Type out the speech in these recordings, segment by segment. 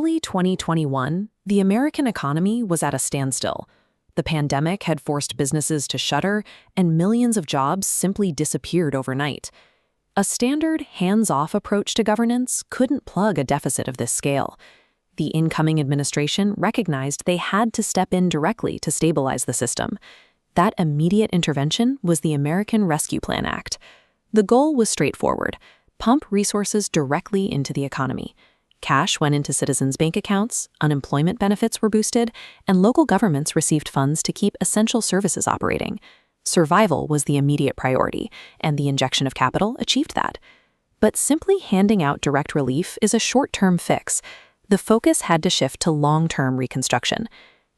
early 2021, the American economy was at a standstill. The pandemic had forced businesses to shutter, and millions of jobs simply disappeared overnight. A standard, hands-off approach to governance couldn't plug a deficit of this scale. The incoming administration recognized they had to step in directly to stabilize the system. That immediate intervention was the American Rescue Plan Act. The goal was straightforward: pump resources directly into the economy. Cash went into citizens' bank accounts, unemployment benefits were boosted, and local governments received funds to keep essential services operating. Survival was the immediate priority, and the injection of capital achieved that. But simply handing out direct relief is a short-term fix. The focus had to shift to long-term reconstruction.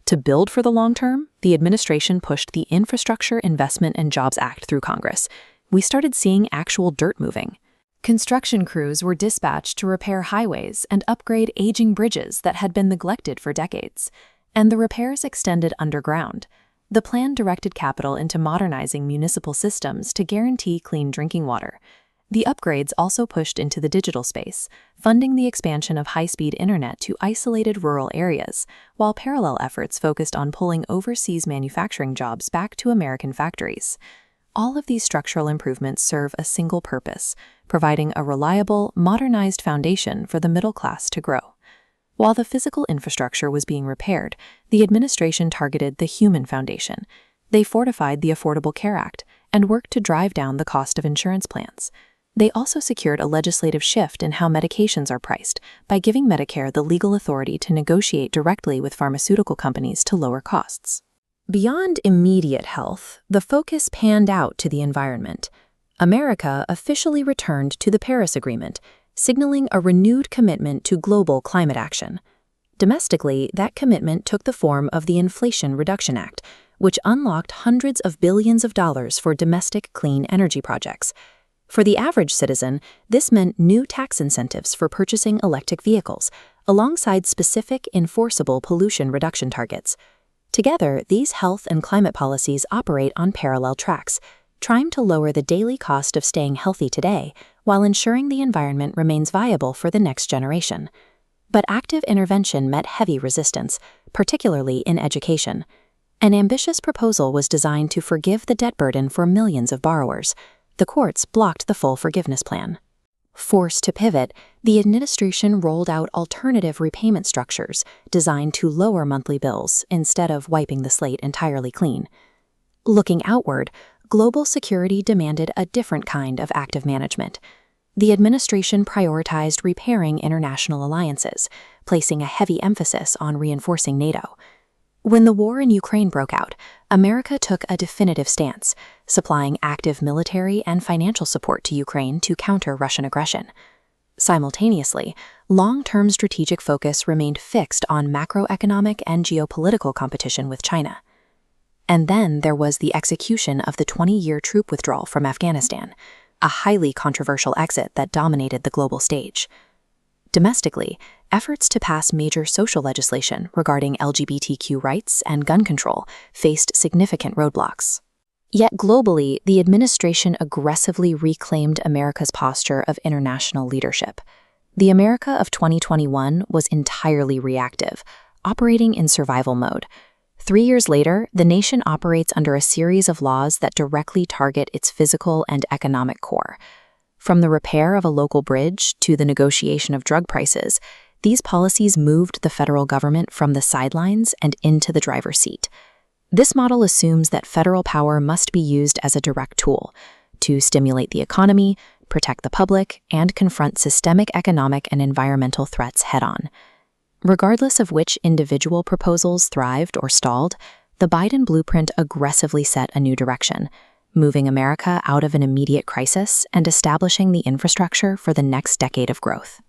To build for the long term, the administration pushed the Infrastructure Investment and Jobs Act through Congress. We started seeing actual dirt moving. Construction crews were dispatched to repair highways and upgrade aging bridges that had been neglected for decades. And the repairs extended underground. The plan directed capital into modernizing municipal systems to guarantee clean drinking water. The upgrades also pushed into the digital space, funding the expansion of high-speed internet to isolated rural areas, while parallel efforts focused on pulling overseas manufacturing jobs back to American factories. All of these structural improvements serve a single purpose: providing a reliable, modernized foundation for the middle class to grow. While the physical infrastructure was being repaired, the administration targeted the human foundation. They fortified the Affordable Care Act and worked to drive down the cost of insurance plans. They also secured a legislative shift in how medications are priced by giving Medicare the legal authority to negotiate directly with pharmaceutical companies to lower costs. Beyond immediate health, the focus panned out to the environment. America officially returned to the Paris Agreement, signaling a renewed commitment to global climate action. Domestically, that commitment took the form of the Inflation Reduction Act, which unlocked hundreds of billions of dollars for domestic clean energy projects. For the average citizen, this meant new tax incentives for purchasing electric vehicles, alongside specific enforceable pollution reduction targets. Together, these health and climate policies operate on parallel tracks, trying to lower the daily cost of staying healthy today while ensuring the environment remains viable for the next generation. But active intervention met heavy resistance, particularly in education. An ambitious proposal was designed to forgive the debt burden for millions of borrowers. The courts blocked the full forgiveness plan. Forced to pivot, the administration rolled out alternative repayment structures designed to lower monthly bills instead of wiping the slate entirely clean. Looking outward, global security demanded a different kind of active management. The administration prioritized repairing international alliances, placing a heavy emphasis on reinforcing NATO. When the war in Ukraine broke out, America took a definitive stance, supplying active military and financial support to Ukraine to counter Russian aggression. Simultaneously, long-term strategic focus remained fixed on macroeconomic and geopolitical competition with China. And then there was the execution of the 20-year troop withdrawal from Afghanistan, a highly controversial exit that dominated the global stage. Domestically, efforts to pass major social legislation regarding LGBTQ rights and gun control faced significant roadblocks. Yet globally, the administration aggressively reclaimed America's posture of international leadership. The America of 2021 was entirely reactive, operating in survival mode. 3 years later, the nation operates under a series of laws that directly target its physical and economic core. From the repair of a local bridge to the negotiation of drug prices, these policies moved the federal government from the sidelines and into the driver's seat. This model assumes that federal power must be used as a direct tool to stimulate the economy, protect the public, and confront systemic economic and environmental threats head-on. Regardless of which individual proposals thrived or stalled, the Biden blueprint aggressively set a new direction, moving America out of an immediate crisis and establishing the infrastructure for the next decade of growth.